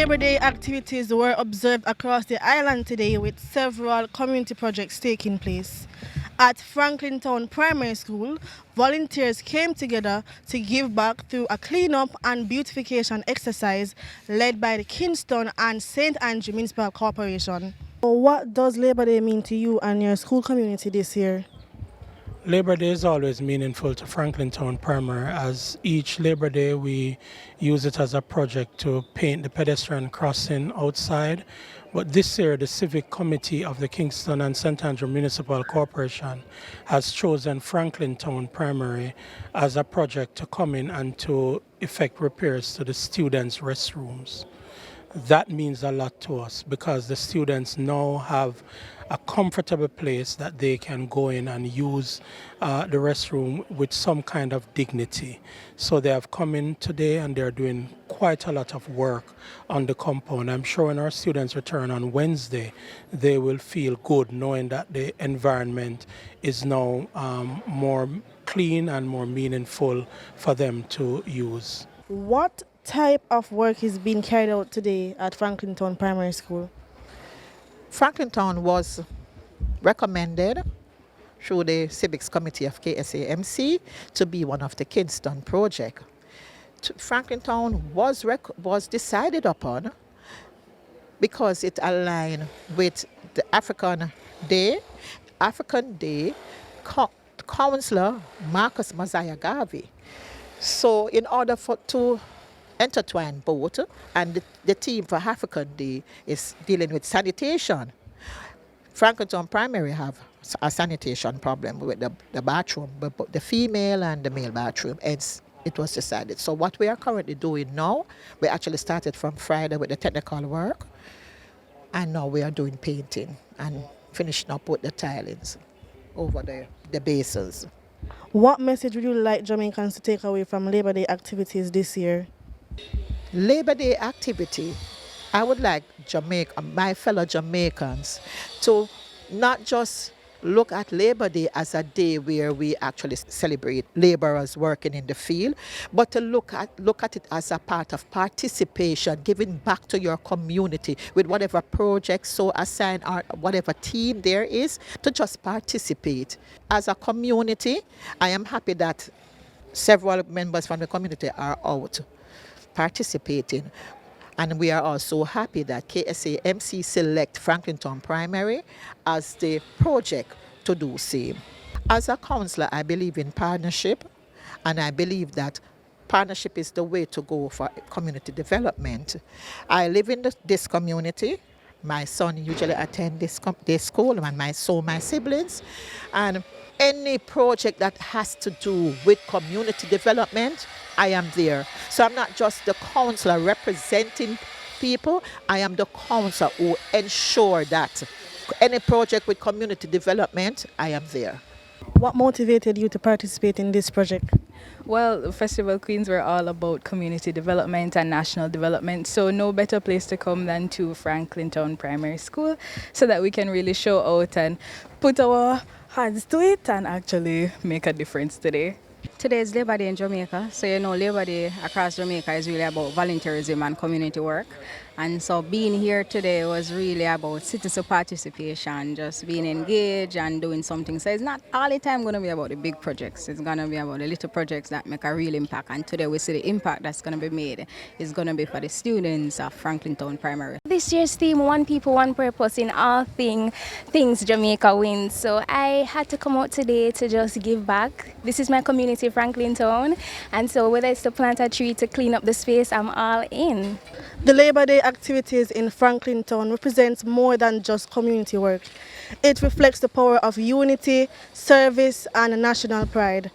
Labor Day activities were observed across the island today with several community projects taking place. At Franklin Town Primary School, volunteers came together to give back through a cleanup and beautification exercise led by the Kingston and St. Andrew Municipal Corporation. What does Labor Day mean to you and your school community this year? Labor Day is always meaningful to Franklin Town Primary, as each Labor Day we use it as a project to paint the pedestrian crossing outside. But this year the Civic Committee of the Kingston and St. Andrew Municipal Corporation has chosen Franklin Town Primary as a project to come in and to effect repairs to the students' restrooms. That means a lot to us because the students now have a comfortable place that they can go in and use the restroom with some kind of dignity. So they have come in today and they're doing quite a lot of work on the compound. I'm sure when our students return on Wednesday, they will feel good knowing that the environment is now more clean and more meaningful for them to use. What type of work is being carried out today at Franklin Town Primary School? Franklin Town was recommended through the Civics Committee of KSAMC to be one of the Kingston project. Franklin Town was decided upon because it aligned with the African Day Councillor Marcus Mosiah Garvey. So in order to intertwine both, and the team for African Day is dealing with sanitation. Franklin Town Primary have a sanitation problem with the bathroom, but the female and the male bathroom, and it was decided. So what we are currently doing now, we actually started from Friday with the technical work, and now we are doing painting and finishing up with the tilings over the bases. What message would you like Jamaicans to take away from Labor Day activities this year? Labor Day activity, I would like my fellow Jamaicans to not just look at Labor Day as a day where we actually celebrate laborers working in the field, but to look at it as a part of participation, giving back to your community with whatever project so assigned or whatever team there is, to just participate. As a community, I am happy that several members from the community are out participating. And we are also happy that KSAMC select Franklin Town Primary as the project to do same. As a councillor, I believe in partnership, and I believe that partnership is the way to go for community development. I live in this community. My son usually attends this school, and my siblings. And any project that has to do with community development, I am there. So I'm not just the councillor representing people, I am the councillor who ensure that any project with community development, I am there. What motivated you to participate in this project? Well, Festival Queens were all about community development and national development, so no better place to come than to Franklin Town Primary School so that we can really show out and put our hands to it and actually make a difference today. Today is Labor Day in Jamaica, so Labor Day across Jamaica is really about volunteerism and community work. And so being here today was really about citizen participation, just being engaged and doing something. So it's not all the time going to be about the big projects. It's going to be about the little projects that make a real impact. And today we see the impact that's going to be made is going to be for the students of Franklin Town Primary. This year's theme, One People, One Purpose, in all things Jamaica wins. So I had to come out today to just give back. This is my community, Franklin Town. And so whether it's to plant a tree, to clean up the space, I'm all in. The Labor Day activities in Franklin Town represents more than just community work. It reflects the power of unity, service, and national pride.